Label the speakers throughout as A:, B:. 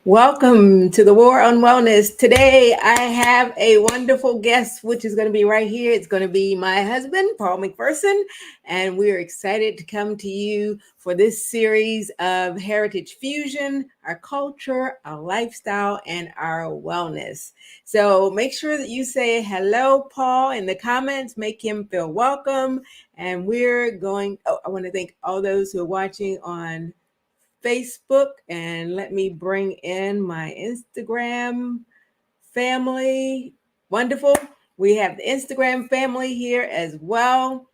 A: Welcome to the War on Wellness. Today I have a wonderful guest, which is going to be right here. It's going to be my husband, Paul McPherson, and we're excited to come to you for this series of Heritage Fusion, our culture, our lifestyle, and our wellness. So make sure that you say hello, Paul, in the comments. Make him feel welcome. And I want to thank all those who are watching on Facebook, and let me bring in my Instagram family. Wonderful. We have the Instagram family here as well,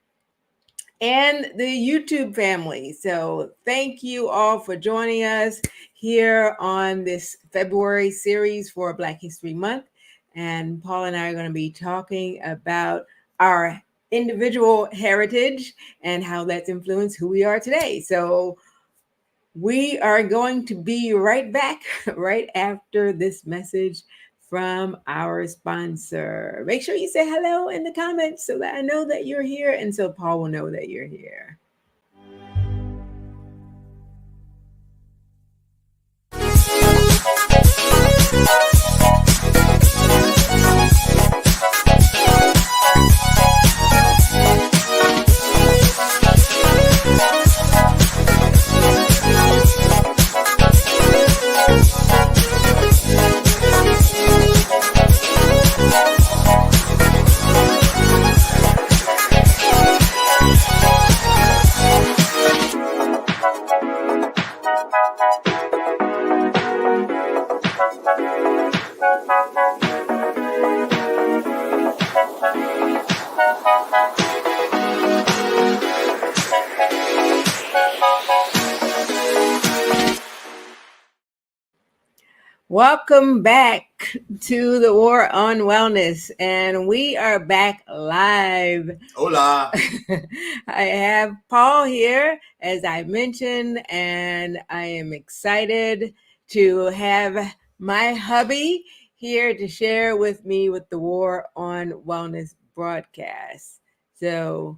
A: and the YouTube family. So thank you all for joining us here on this February series for Black History Month. And Paul and I are going to be talking about our individual heritage and how that's influenced who we are today. So we are going to be right back right after this message from our sponsor. Make sure you say hello in the comments so that I know that you're here and so Paul will know that you're here. Welcome back to the War on Wellness, and we are back live.
B: Hola.
A: I have Paul here, as I mentioned, and I am excited to have my hubby here to share with me with the War on Wellness broadcast. So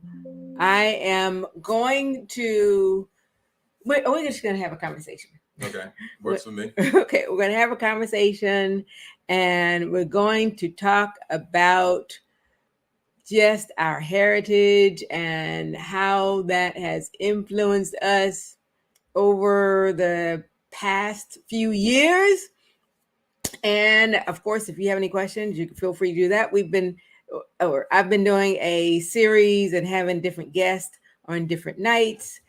A: I am going to, we're just going to have a conversation.
B: Okay, works for me.
A: Okay, we're going to have a conversation and we're going to talk about just our heritage and how that has influenced us over the past few years. And of course, if you have any questions, you can feel free to do that. I've been doing a series and having different guests on different nights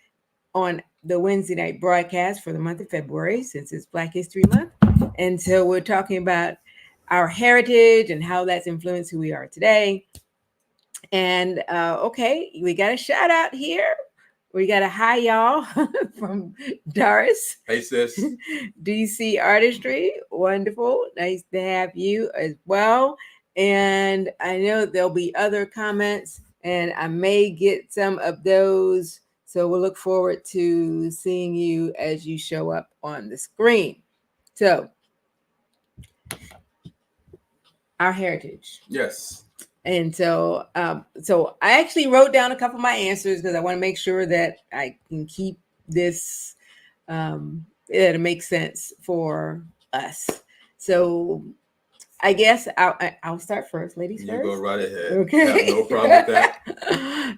A: on the Wednesday night broadcast for the month of February, since it's Black History Month. And so we're talking about our heritage and how that's influenced who we are today. And okay, we got a shout out here. We got a hi y'all from Doris.
B: Hey sis.
A: DC Artistry. Wonderful. Nice to have you as well. And I know there'll be other comments and I may get some of those. So we'll look forward to seeing you as you show up on the screen. So, our heritage.
B: Yes.
A: And so I actually wrote down a couple of my answers because I want to make sure that I can keep this, it'll make sense for us. So I guess I'll start first, ladies
B: You
A: first.
B: go right ahead.
A: Okay.
B: I have no problem with that.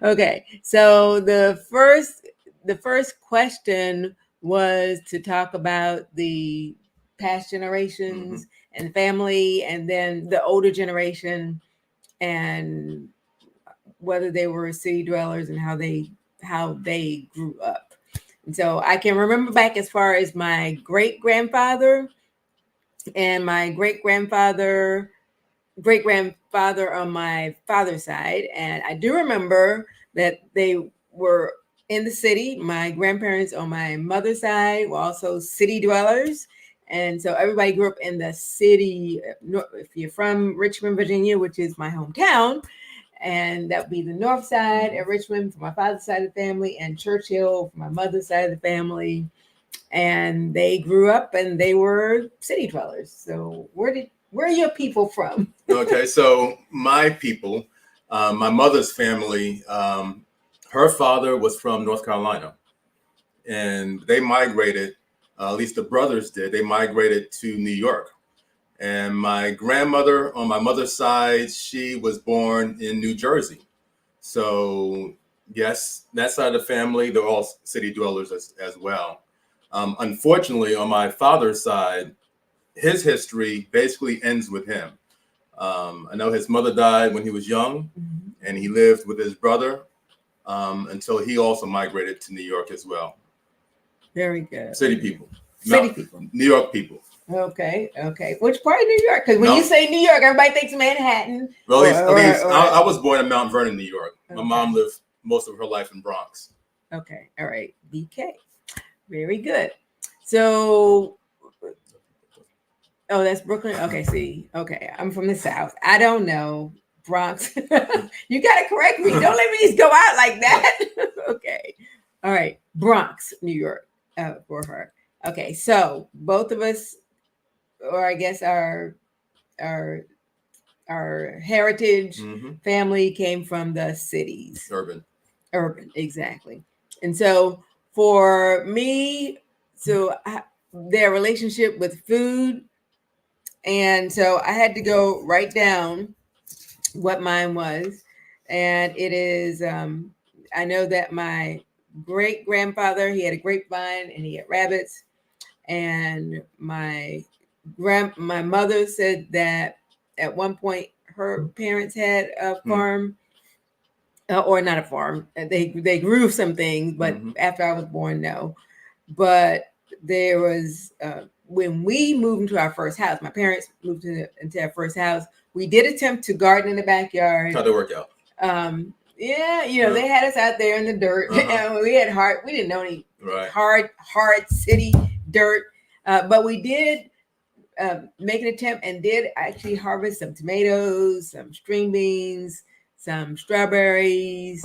A: Okay. So the first question was to talk about the past generations and family, and then the older generation and whether they were city dwellers and how they grew up. And so I can remember back as far as my great grandfather and my great grandfather on my father's side. And I do remember that they were in the city. My grandparents on my mother's side were also city dwellers. And so everybody grew up in the city. If you're from Richmond, Virginia, which is my hometown, and that would be the north side of Richmond for my father's side of the family, and Churchill for my mother's side of the family. And they grew up and they were city dwellers. So where are your people from?
B: Okay, so my people, my mother's family, her father was from North Carolina, and they migrated At least the brothers did. They migrated to New York. And my grandmother on my mother's side, she was born in New Jersey. So yes, that side of the family, they're all city dwellers as well. Unfortunately, on my father's side, his history basically ends with him. I know his mother died when he was young, and he lived with his brother until he also migrated to New York as well.
A: Very good.
B: City people.
A: City people.
B: New York people.
A: Okay. Which part of New York? Because when you say New York, everybody thinks Manhattan.
B: Well, I was born in Mount Vernon, New York. My mom lived most of her life in Bronx.
A: Okay. All right. BK. Very good. So, that's Brooklyn. Okay. See. Okay. I'm from the South. I don't know. Bronx. You got to correct me. Don't let me just go out like that. Okay. All right. Bronx, New York, for her. Okay. So both of us, or I guess our heritage family came from the cities.
B: Urban,
A: exactly. And so for me, their relationship with food, and so I had to go write down what mine was, and it is I know that my great grandfather, he had a grapevine and he had rabbits, and my mother said that at one point her parents had a farm, or not a farm. They grew some things, but after I was born, no. But there was when we moved into our first house, my parents moved into our first house. We did attempt to garden in the backyard.
B: How'd it work out?
A: Yeah, they had us out there in the dirt. We didn't know any hard city dirt, but we did make an attempt and did actually harvest some tomatoes, some string beans, some strawberries,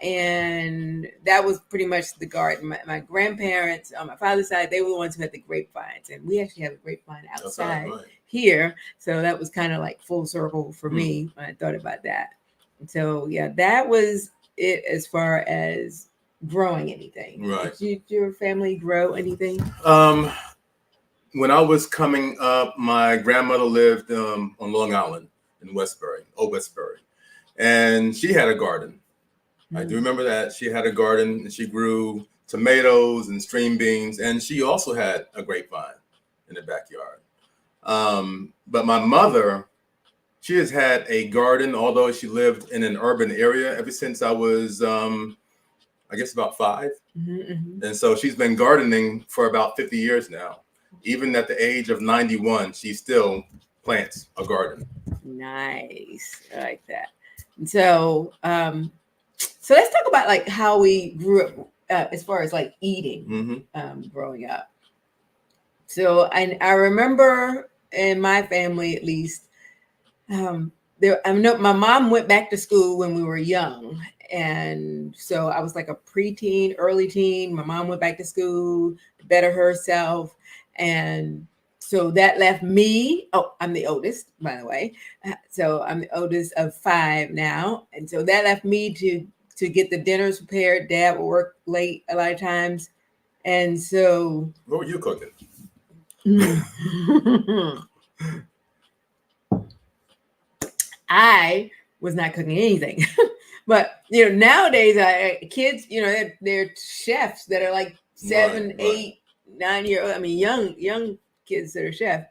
A: and that was pretty much the garden. My grandparents on my father's side, they were the ones who had the grapevines, and we actually have a grapevine outside here, so that was kind of like full circle for me when I thought about that. And so yeah, that was it as far as growing anything.
B: Right.
A: Did your family grow anything?
B: When I was coming up, my grandmother lived on Long Island in Old Westbury, and she had a garden. I do remember that. She had a garden, and she grew tomatoes and string beans, and she also had a grapevine in the backyard. But my mother, she has had a garden, although she lived in an urban area ever since I was, I guess, about 5. And so she's been gardening for about 50 years now. Even at the age of 91, she still plants a garden.
A: Nice. I like that. And so, so let's talk about like how we grew up as far as like eating growing up. So I remember in my family, at least, I know my mom went back to school when we were young. And so I was like a preteen, early teen. My mom went back to school to better herself. And so that left me. Oh, I'm the oldest, by the way. So I'm the oldest of 5 now. And so that left me to get the dinners prepared. Dad would work late a lot of times. And so.
B: What were you cooking?
A: I was not cooking anything. But, nowadays, kids, they're chefs that are like 7, 8, 9-year-old. I mean, young kids that are chefs.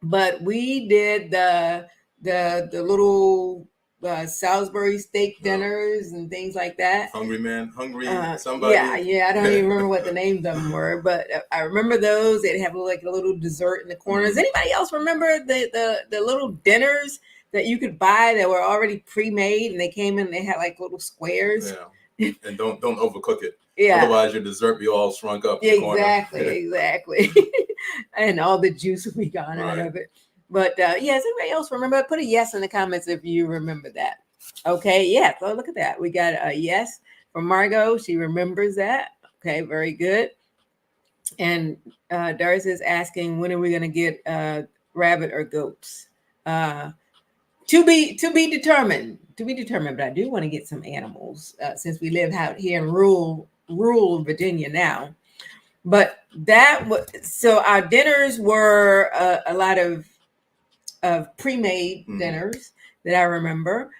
A: But we did the little Salisbury steak dinners and things like that.
B: Hungry somebody.
A: Yeah. I don't even remember what the names of them were, but I remember those. They'd have like a little dessert in the corners. Anybody else remember the little dinners that you could buy that were already pre-made, and they came in, they had like little squares?
B: Yeah. And don't overcook it.
A: Yeah.
B: Otherwise your dessert be all shrunk up in the corner.
A: Exactly. And all the juice will be gone out of it. But does anybody else remember? Put a yes in the comments if you remember that. Okay, yeah. So look at that. We got a yes from Margot. She remembers that. Okay, very good. And Doris is asking, when are we going to get rabbit or goats? To be determined. But I do want to get some animals since we live out here in rural Virginia now. But So our dinners were a lot of pre-made dinners that I remember.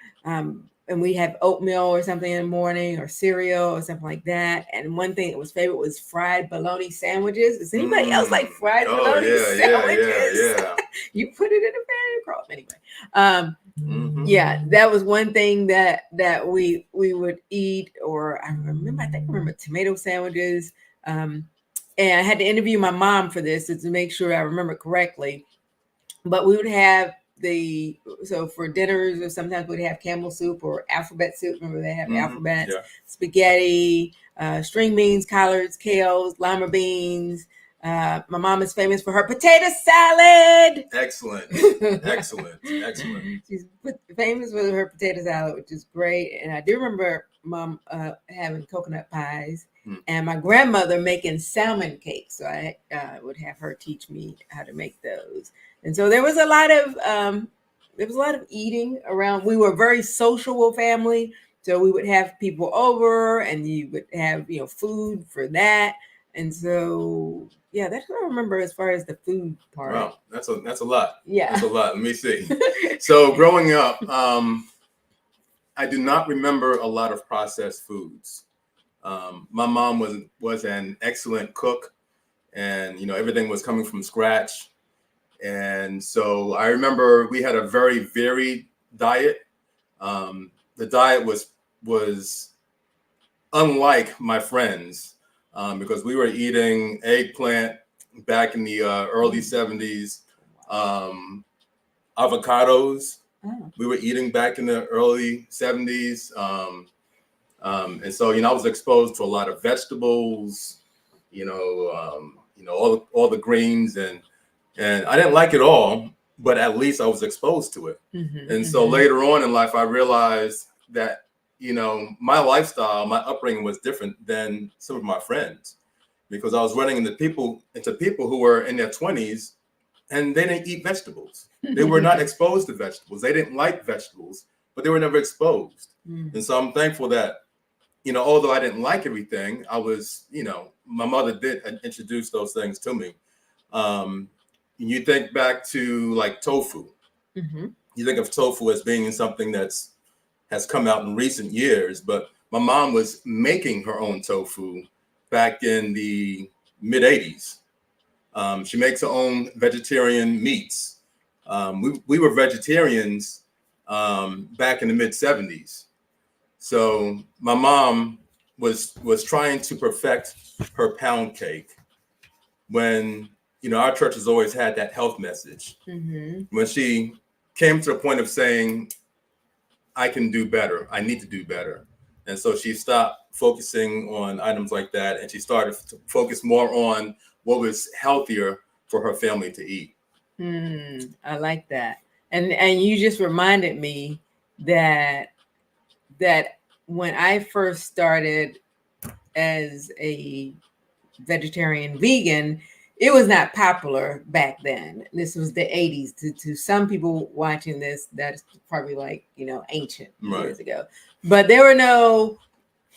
A: And we have oatmeal or something in the morning, or cereal or something like that. And one thing that was favorite was fried bologna sandwiches. Does anybody else like fried bologna sandwiches?
B: Yeah.
A: You put it in a pan and crawl. Anyway, yeah, that was one thing that we would eat. Or I remember tomato sandwiches. And I had to interview my mom for this to make sure I remember correctly. But we would have so for dinners, or sometimes we'd have Campbell soup or alphabet soup. Remember they have alphabets, spaghetti, string beans, collards, kales, lima beans. My mom is famous for her potato salad.
B: Excellent.
A: She's famous for her potato salad, which is great. And I do remember Mom having coconut pies, and my grandmother making salmon cakes. So I would have her teach me how to make those. And so there was a lot of eating around. We were a very sociable family, so we would have people over, and you would have food for that. And so yeah, that's what I remember as far as the food part.
B: Wow, that's a lot.
A: Yeah,
B: that's a lot. Let me see. So growing up, I do not remember a lot of processed foods. My mom was an excellent cook, and everything was coming from scratch. And so I remember we had a very varied diet. The diet was unlike my friends, because we were eating eggplant back in the early 70s, avocados. We were eating back in the early 70s. And so, I was exposed to a lot of vegetables, all the greens, and I didn't like it all, but at least I was exposed to it. And so later on in life, I realized that, my lifestyle, my upbringing was different than some of my friends, because I was running into people who were in their 20s, and they didn't eat vegetables. They were not exposed to vegetables. They didn't like vegetables, but they were never exposed. And so I'm thankful that, although I didn't like everything, I was, my mother did introduce those things to me. You think back to like tofu. You think of tofu as being something has come out in recent years, but my mom was making her own tofu back in the mid 80s. She makes her own vegetarian meats. We were vegetarians back in the mid 70s. So my mom was trying to perfect her pound cake when, our church has always had that health message. When she came to the point of saying, I can do better, I need to do better. And so she stopped focusing on items like that, and she started to focus more on what was healthier for her family to eat.
A: I like that. And you just reminded me that when I first started as a vegetarian vegan, it was not popular back then. This was the 80s. To some people watching this, that's probably like, ancient years ago. But there were no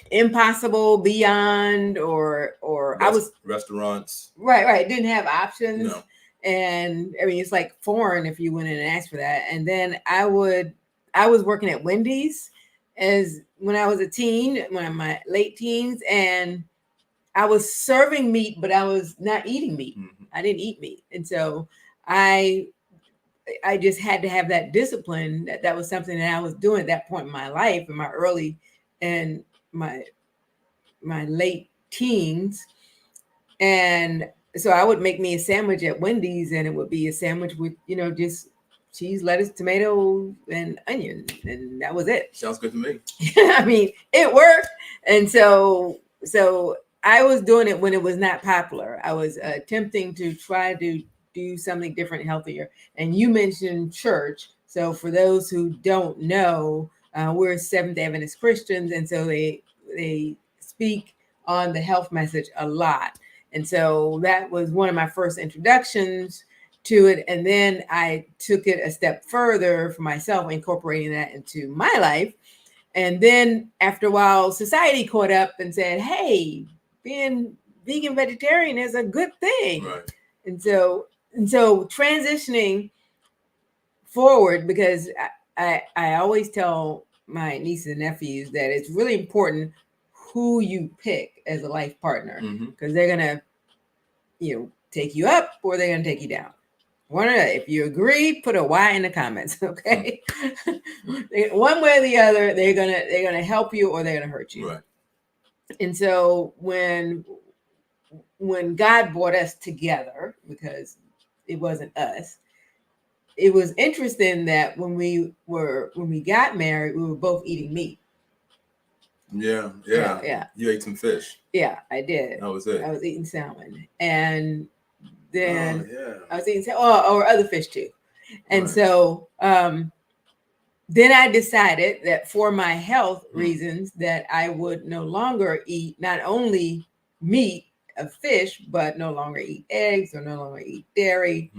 A: Impossible, Beyond, or I was
B: restaurants.
A: Right. Didn't have options.
B: No.
A: And I mean, it's like foreign if you went in and asked for that. And then I was working at Wendy's when I was a teen, when I'm my late teens, and I was serving meat, but I was not eating meat. I didn't eat meat. And so I just had to have that discipline. That was something that I was doing at that point in my life, in my early and my late teens. And so I would make me a sandwich at Wendy's, and it would be a sandwich with, just cheese, lettuce, tomato, and onion. And that was it.
B: Sounds good to me.
A: I mean, it worked. And so I was doing it when it was not popular. I was attempting to try to do something different, healthier. And you mentioned church. So for those who don't know, we're Seventh-day Adventist Christians. And so they speak on the health message a lot. And so that was one of my first introductions to it. And then I took it a step further for myself, incorporating that into my life. And then after a while, society caught up and said, hey, being vegan vegetarian is a good thing.
B: Right.
A: And so transitioning forward, because I always tell my nieces and nephews that it's really important who you pick as a life partner, because they're gonna, take you up or they're gonna take you down. If you agree, put a Y in the comments, okay? One way or the other, they're gonna help you or they're gonna hurt you.
B: Right.
A: And so when God brought us together, because it wasn't us, it was interesting that when we got married, we were both eating meat.
B: Yeah. You ate some fish.
A: Yeah, I did.
B: That was it.
A: I was eating salmon, and then
B: I
A: was eating or other fish too. And so then I decided that for my health reasons that I would no longer eat not only meat of fish, but no longer eat eggs or no longer eat dairy.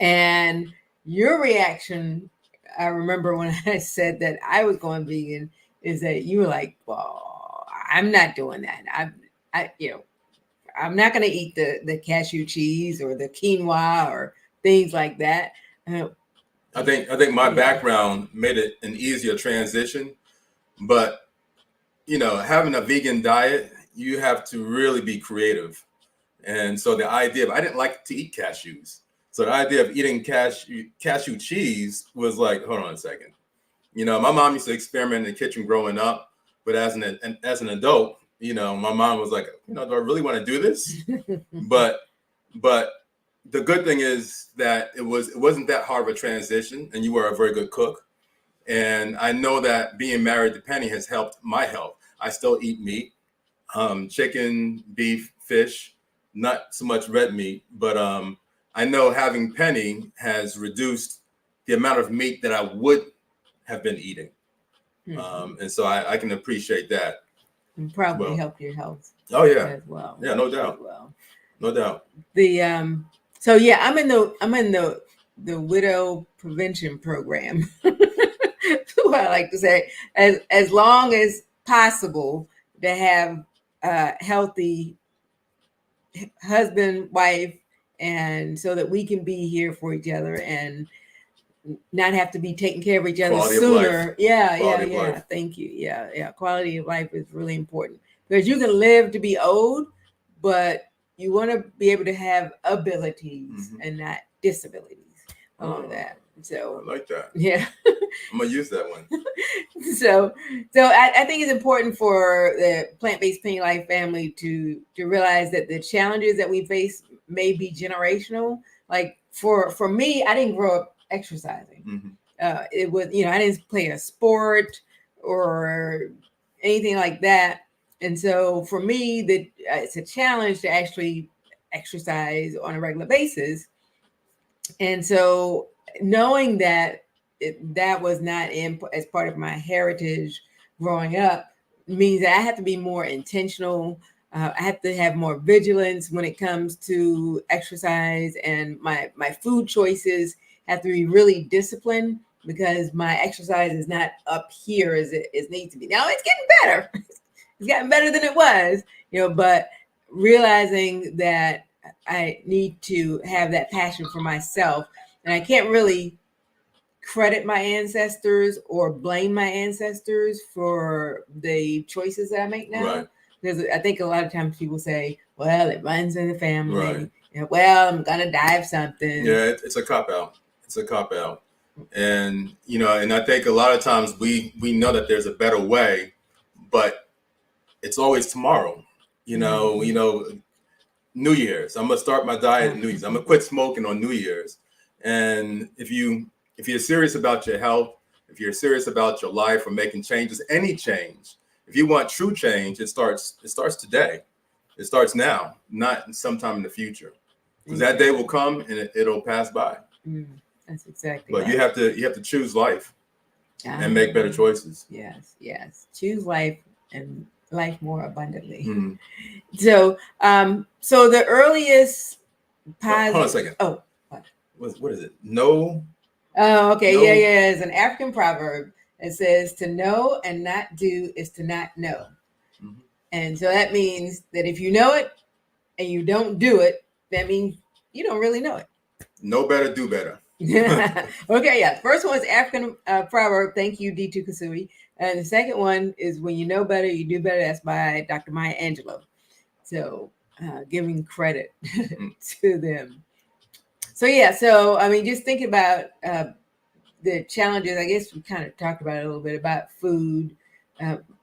A: And your reaction, I remember when I said that I was going vegan, is that you were like, well, I'm not doing that. I'm not going to eat the cashew cheese or the quinoa or things like that.
B: I think my background made it an easier transition, but having a vegan diet, you have to really be creative. And so the idea of, I didn't like to eat cashews. So the idea of eating cashew cheese was like, hold on a second. My mom used to experiment in the kitchen growing up, but as an adult, my mom was like, do I really want to do this? but the good thing is that it wasn't that hard of a transition, and you were a very good cook. And I know that being married to Penny has helped my health. I still eat meat, chicken, beef, fish, not so much red meat, but I know having Penny has reduced the amount of meat that I would have been eating. And so I can appreciate that.
A: And probably help your health.
B: Oh yeah.
A: As well.
B: Yeah, no doubt. No doubt.
A: So yeah, I'm in the widow prevention program. That's what I like to say. As long as possible to have a healthy husband, wife, and so that we can be here for each other and not have to be taking care of each other sooner. Yeah. Thank you. Yeah. Quality of life is really important, because you can live to be old, but you want to be able to have abilities and not disabilities. All that. So
B: I like that.
A: Yeah.
B: I'm gonna use that one.
A: So I think it's important for the plant-based Penny Life family to realize that the challenges that we face may be generational. Like for me, I didn't grow up exercising. It was, I didn't play a sport or anything like that. And so for me, it's a challenge to actually exercise on a regular basis. And so knowing that that was not as part of my heritage growing up means that I have to be more intentional. I have to have more vigilance when it comes to exercise, and my food choices have to be really disciplined, because my exercise is not up here as it needs to be. Now it's getting better. It's gotten better than it was, but realizing that I need to have that passion for myself, and I can't really credit my ancestors or blame my ancestors for the choices that I make now.
B: Right.
A: Because I think a lot of times people say, well, it runs in the family.
B: Right.
A: Well, I'm going to die of something.
B: Yeah, it's a cop-out. It's a cop-out. And, and I think a lot of times we know that there's a better way, but it's always tomorrow. New Year's, I'm going to start my diet New Year's. I'm going to quit smoking on New Year's. And if you're serious about your health, if you're serious about your life or making changes, any change, if you want true change, it starts today. It starts now, not sometime in the future, because that day will come and it'll pass by.
A: That's exactly.
B: But right. you have to choose life and make better choices.
A: Yes. Choose life and life more abundantly.
B: Mm-hmm.
A: So the earliest
B: positive. Hold on a second.
A: Oh,
B: what is it? No.
A: Oh, okay. No. Yeah. It's an African proverb. It says, "To know and not do is to not know." And so that means that if you know it and you don't do it, that means you don't really know it.
B: Know better, do better.
A: Okay, yeah. First one is African proverb. Thank you, D2 Kasui. And the second one is when you know better, you do better. That's by Dr. Maya Angelou. So giving credit to them. So yeah, so I mean, just think about the challenges. I guess we kind of talked about it a little bit about food.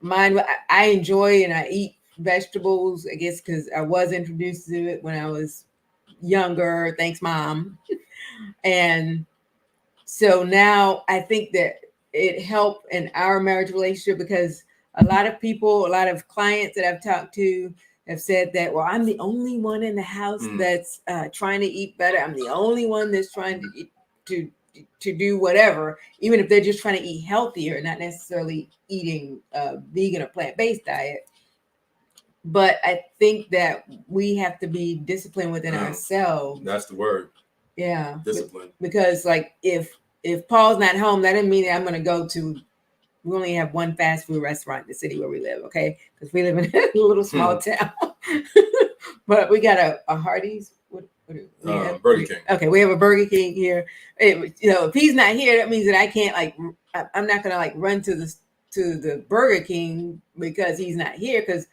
A: Mine, I enjoy and I eat vegetables. I guess because I was introduced to it when I was younger. Thanks, Mom. And so now I think that it helped in our marriage relationship because a lot of people, a lot of clients that I've talked to have said that, well, I'm the only one in the house that's trying to eat better. I'm the only one that's trying to eat, to do whatever, even if they're just trying to eat healthier, not necessarily eating a vegan or plant-based diet. But I think that we have to be disciplined within ourselves.
B: That's the word.
A: Yeah.
B: Discipline.
A: Because like if Paul's not home, that doesn't mean that I'm going to go to, we only have one fast food restaurant in the city where we live, okay? Because we live in a little small town. But we got a Hardee's. What
B: Burger King.
A: Okay, we have a Burger King here. If he's not here, that means that I can't I'm not gonna run to the Burger King because he's not here, because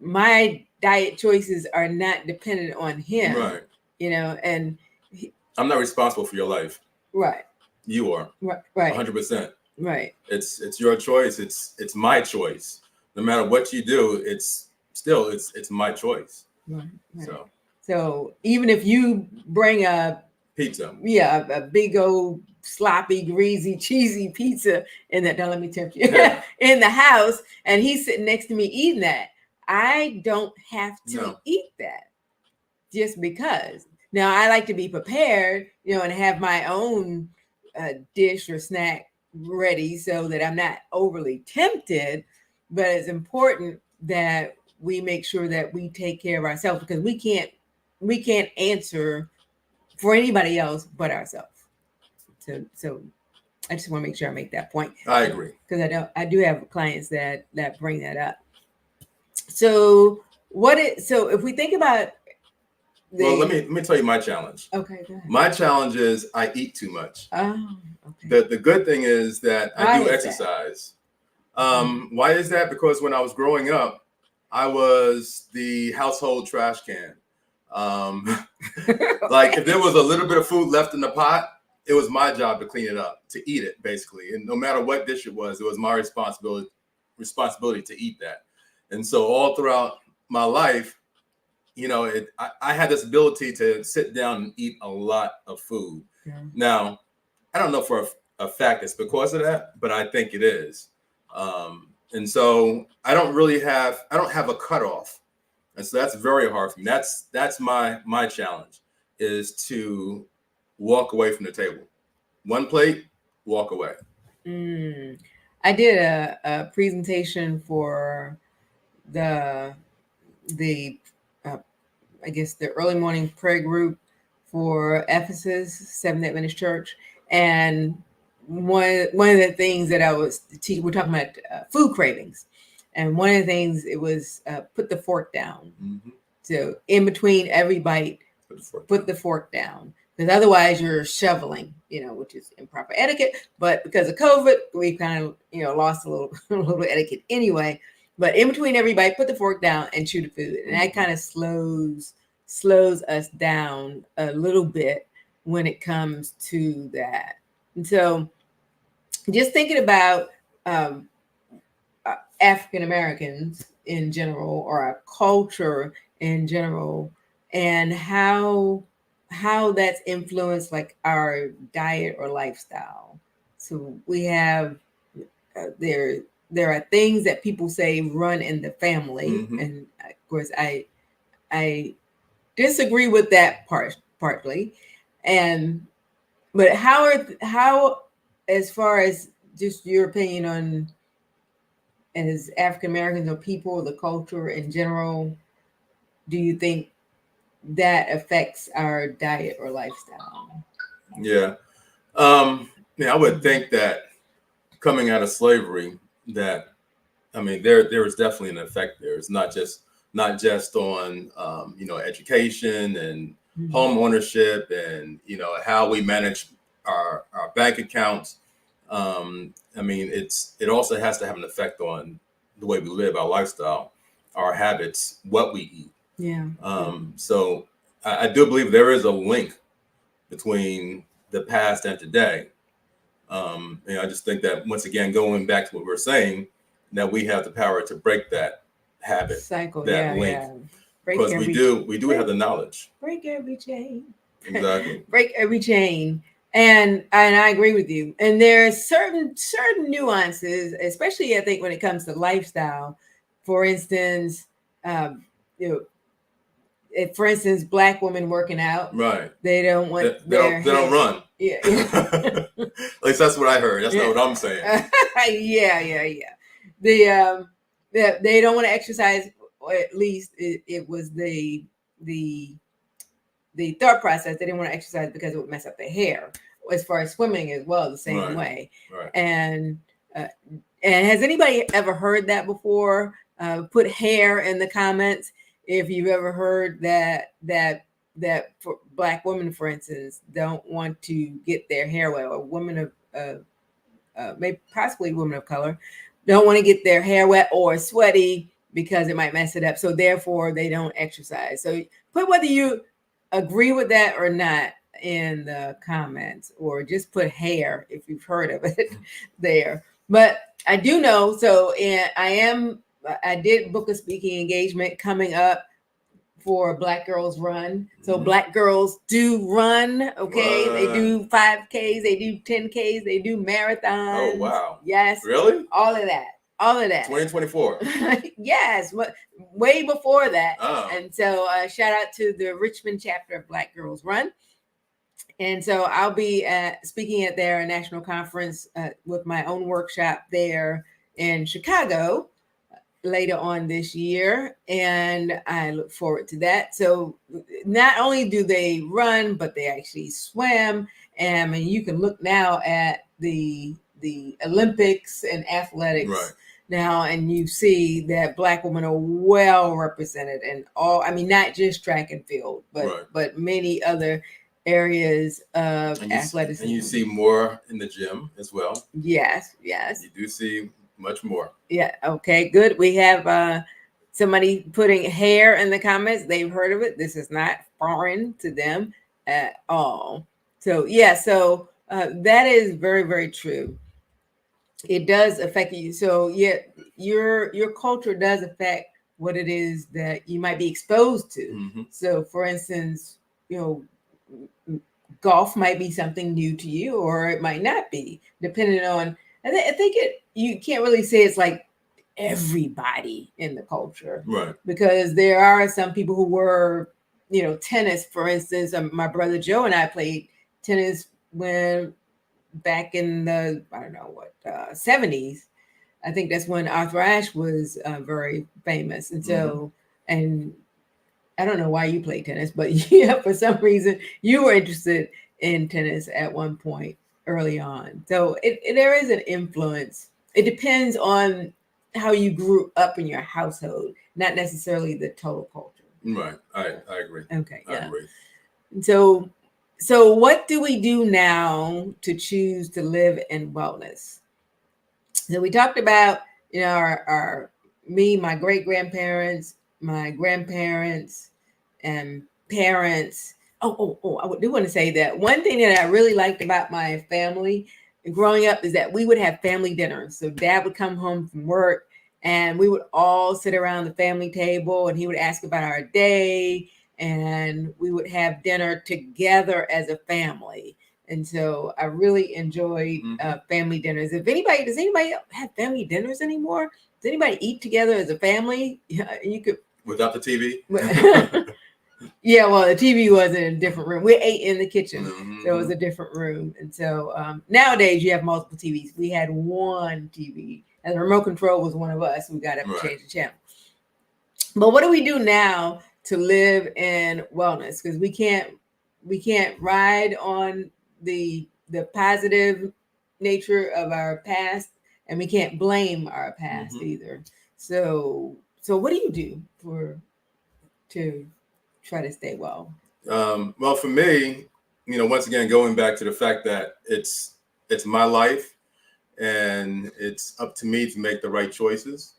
A: my diet choices are not dependent on him.
B: Right.
A: And
B: I'm not responsible for your life.
A: Right.
B: You are.
A: Right.
B: 100%.
A: Right.
B: It's your choice. It's my choice. No matter what you do, it's my choice.
A: Right. So even if you bring a
B: pizza,
A: a big old sloppy, greasy, cheesy pizza in that, don't let me tempt you, in the house, and he's sitting next to me eating that, I don't have to eat that just because. Now I like to be prepared, and have my own dish or snack ready so that I'm not overly tempted. But it's important that we make sure that we take care of ourselves, because we can't answer for anybody else but ourselves. So I just want to make sure I make that point.
B: I agree,
A: because I do have clients that bring that up. So if we think about
B: let me tell you my challenge.
A: Okay, go ahead.
B: My challenge is I eat too much.
A: Oh, okay.
B: The good thing is that I do exercise. Why is that? Because when I was growing up, I was the household trash can. Like if there was a little bit of food left in the pot, it was my job to clean it up, to eat it, basically. And no matter what dish it was my responsibility to eat that. And so all throughout my life, I had this ability to sit down and eat a lot of food. Yeah. Now, I don't know for a fact it's because of that, but I think it is. And so I don't have a cutoff. And so that's very hard for me. That's my challenge, is to walk away from the table. One plate, walk away.
A: I did a presentation for the I guess the early morning prayer group for Ephesus Seventh Adventist Church, and one of the things that I was teaching, we're talking about food cravings, and one of the things it was put the fork down. Mm-hmm. So in between every bite, put the fork down, because otherwise you're shoveling, which is improper etiquette. But because of COVID, we kind of lost a little etiquette anyway. But in between every bite, put the fork down and chew the food, and that kind of slows us down a little bit when it comes to that. And so, just thinking about African Americans in general, or our culture in general, and how that's influenced like our diet or lifestyle. So we have there are things that people say run in the family, mm-hmm. and of course I disagree with that partly, but how as far as just your opinion on, as African Americans or people, the culture in general, do you think that affects our diet or lifestyle?
B: Yeah, I would think that coming out of slavery, that I mean, there is definitely an effect there. It's not just on education and home ownership and how we manage our bank accounts. I mean, it also has to have an effect on the way we live, our lifestyle, our habits, what we eat.
A: Yeah.
B: So I do believe there is a link between the past and today. And I just think that once again, going back to what we were saying, that we have the power to break that habit,
A: Cycle.
B: that link,
A: Yeah.
B: because we do have the knowledge.
A: Break every chain.
B: Exactly.
A: Break every chain. And I agree with you. And there's certain nuances, especially I think when it comes to lifestyle. For instance, you know, if, for instance, Black women working out,
B: right?
A: They don't want
B: they don't run.
A: Yeah.
B: At least that's what I heard. That's not what I'm saying.
A: Yeah. They don't want to exercise. Or at least it was the thought process. They didn't want to exercise because it would mess up their hair. As far as swimming as well, the same way.
B: Right.
A: And has anybody ever heard that before? Put hair in the comments if you've ever heard that for Black women, for instance, don't want to get their hair wet, or women of maybe possibly women of color don't want to get their hair wet or sweaty because it might mess it up. So therefore they don't exercise. So put whether you agree with that or not in the comments, or just put hair if you've heard of it there. But I do know, so I did book a speaking engagement coming up for Black Girls Run. So Black girls do run, okay? They do 5Ks, they do 10Ks, they do marathons.
B: Oh, wow.
A: Yes.
B: Really?
A: All of that.
B: 2024.
A: Yes, way before that.
B: Oh.
A: And so shout out to the Richmond chapter of Black Girls Run. And so I'll be speaking at their national conference with my own workshop there in Chicago later on this year, and I look forward to that. So not only do they run, but they actually swim. And I mean, you can look now at the Olympics and athletics now, and you see that Black women are well represented in all. I mean, not just track and field, but many other areas of athleticism.
B: And you see more in the gym as well.
A: Yes.
B: You do see much more.
A: Yeah. Okay, good. We have somebody putting hair in the comments. They've heard of it. This is not foreign to them at all. So yeah, that is very, very true. It does affect you. So yeah, your culture does affect what it is that you might be exposed to.
B: Mm-hmm.
A: So for instance, golf might be something new to you, or it might not be, depending on. I think you can't really say it's like everybody in the culture,
B: right?
A: Because there are some people who were, tennis, for instance. My brother Joe and I played tennis when back in the 70s. I think that's when Arthur Ashe was very famous, and so and I don't know why you play tennis, but yeah, for some reason you were interested in tennis at one point early on. So there is an influence. It depends on how you grew up in your household, not necessarily the total culture.
B: Right. I agree.
A: Okay.
B: I agree.
A: So what do we do now to choose to live in wellness? So we talked about, my great grandparents, my grandparents, and parents. Oh, I do want to say that one thing that I really liked about my family growing up is that we would have family dinners. So Dad would come home from work and we would all sit around the family table, and he would ask about our day, and we would have dinner together as a family. And so I really enjoyed family dinners. Does anybody have family dinners anymore? Does anybody eat together as a family? You could
B: without the TV.
A: Yeah, well, the TV was in a different room. We ate in the kitchen, so it was a different room. And so nowadays you have multiple TVs. We had one TV, and the remote control was one of us. We got up to change the channel. But what do we do now to live in wellness? Because we can't ride on the positive nature of our past and we can't blame our past either. So what do you do to try to stay well?
B: Well, for me, once again, going back to the fact that it's my life, and it's up to me to make the right choices.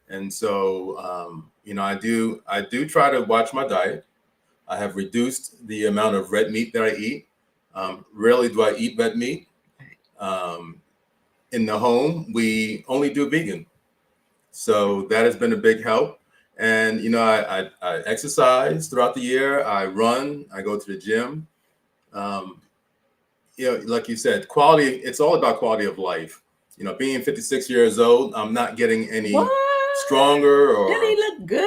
B: And so, I do try to watch my diet. I have reduced the amount of red meat that I eat. Rarely do I eat red meat. Um, in the home, we only do vegan. So that has been a big help. And, I exercise throughout the year. I run, I go to the gym. Um, like you said, quality, it's all about quality of life. Being 56 years old, I'm not getting any
A: What?
B: stronger,
A: Doesn't he look good?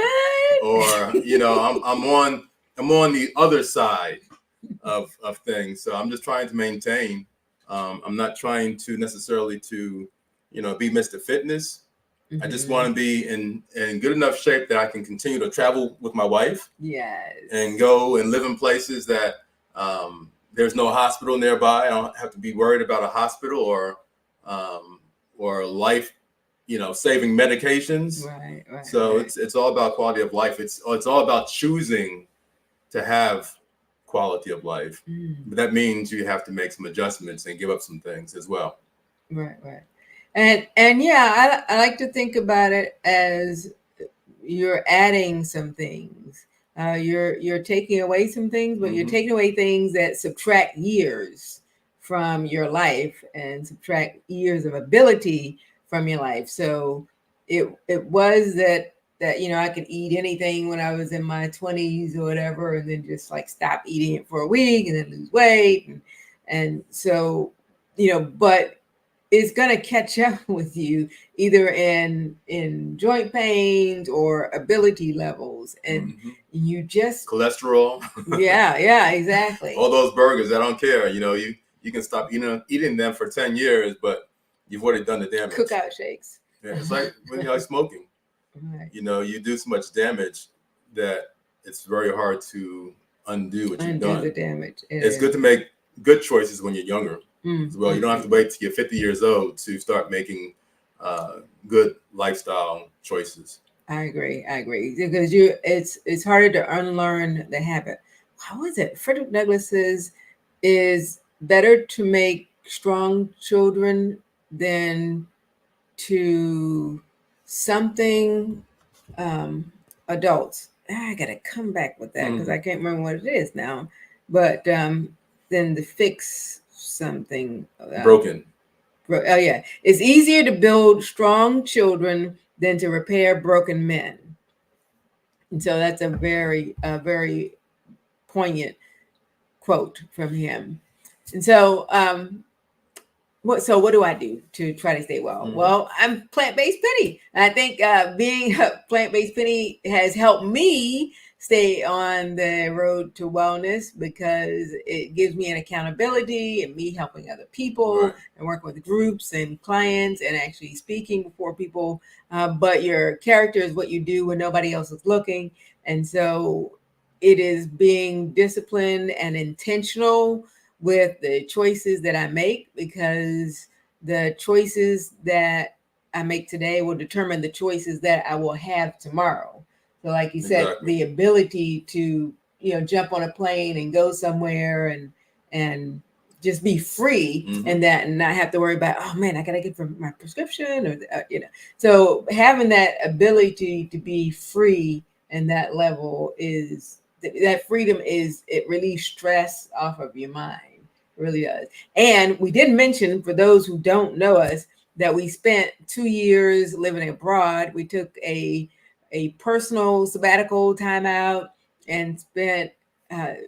B: I'm on the other side of things. So I'm just trying to maintain. I'm not trying to necessarily to, be Mr. Fitness. I just want to be in good enough shape that I can continue to travel with my wife.
A: Yes.
B: And go and live in places that there's no hospital nearby. I don't have to be worried about a hospital or life, saving medications.
A: Right.
B: So
A: right.
B: it's all about quality of life. It's all about choosing to have quality of life. But that means you have to make some adjustments and give up some things as well.
A: Right. And yeah, I like to think about it as you're adding some things. You're taking away some things, but you're taking away things that subtract years from your life and subtract years of ability from your life. So it was that I could eat anything when I was in my 20s or whatever, and then just like stop eating it for a week and then lose weight, and so but it's going to catch up with you either in joint pains or ability levels, and you just
B: cholesterol.
A: yeah, exactly.
B: All those burgers, I don't care. You can stop eating them for 10 years, but you've already done the damage.
A: Cookout shakes.
B: Yeah, it's like when you're smoking.
A: Right.
B: You do so much damage that it's very hard to undo what you've done.
A: The damage.
B: It's good to make good choices when you're younger as well. You don't have to wait till you're 50 years old to start making good lifestyle choices.
A: I agree because it's harder to unlearn the habit. How was it? Frederick Douglass says is better to make strong children than to something adults. I gotta come back with that because I can't remember what it is now. But then to fix something
B: broken.
A: Oh yeah, it's easier to build strong children than to repair broken men. And so that's a very poignant quote from him. And so what do I do to try to stay well? Well, I'm plant-based Penny. I think being plant-based Penny has helped me stay on the road to wellness because it gives me an accountability and me helping other people and working with groups and clients and actually speaking before people. But your character is what you do when nobody else is looking. And so it is being disciplined and intentional with the choices that I make, because the choices that I make today will determine the choices that I will have tomorrow. So like you said, the ability to, jump on a plane and go somewhere and just be free and that, and not have to worry about, oh man, I got to get from my prescription or, so having that ability to be free and that level that freedom it relieves stress off of your mind. Really does. And we didn't mention, for those who don't know us, that we spent 2 years living abroad. We took a personal sabbatical time out and spent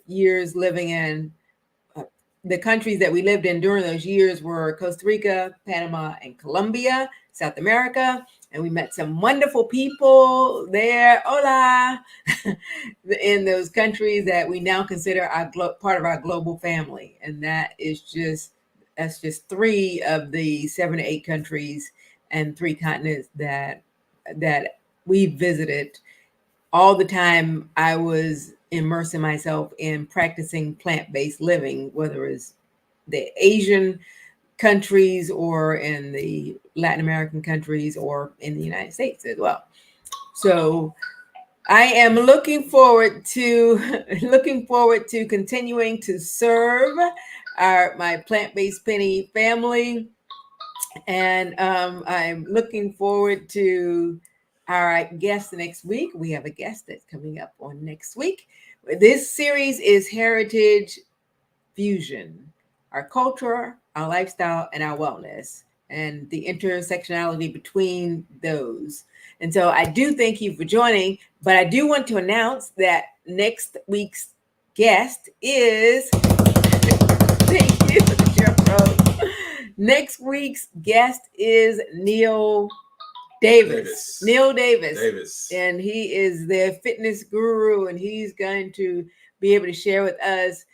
A: years living in the countries that we lived in during those years were Costa Rica, Panama, and Colombia, South America. And we met some wonderful people there. Hola! In those countries that we now consider part of our global family. And that's just 3 of the 7 to 8 countries and 3 continents that we visited. All the time I was immersing myself in practicing plant-based living, whether it's the Asian countries or in the Latin American countries or in the United States as well. So I am looking forward to continuing to serve my plant-based penny family, and I'm looking forward to our guest next week. We have a guest that's coming up on next week. This series is Heritage Fusion, our culture, our lifestyle, and our wellness, and the intersectionality between those. And so I do thank you for joining, but I do want to announce that next week's guest is, thank you, Chef Rose. Next week's guest is Neil Davis. Neil Davis. And he is the fitness guru, and he's going to be able to share with us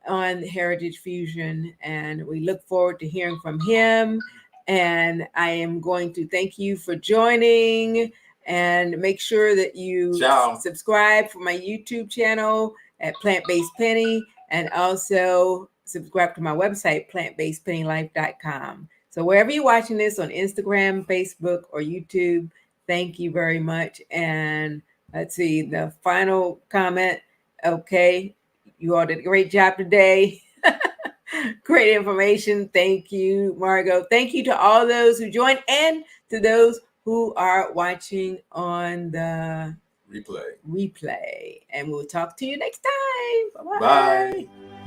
A: on Heritage Fusion. And we look forward to hearing from him. And I am going to thank you for joining, and make sure that you subscribe for my YouTube channel at Plant Based Penny, and also subscribe to my website, plantbasedpennylife.com. So wherever you're watching this, on Instagram, Facebook, or YouTube, thank you very much. And let's see, the final comment. Okay, you all did a great job today. Great information. Thank you, Margot. Thank you to all those who joined, and to those who are watching on the replay. And we'll talk to you next time. Bye-bye.
B: Bye.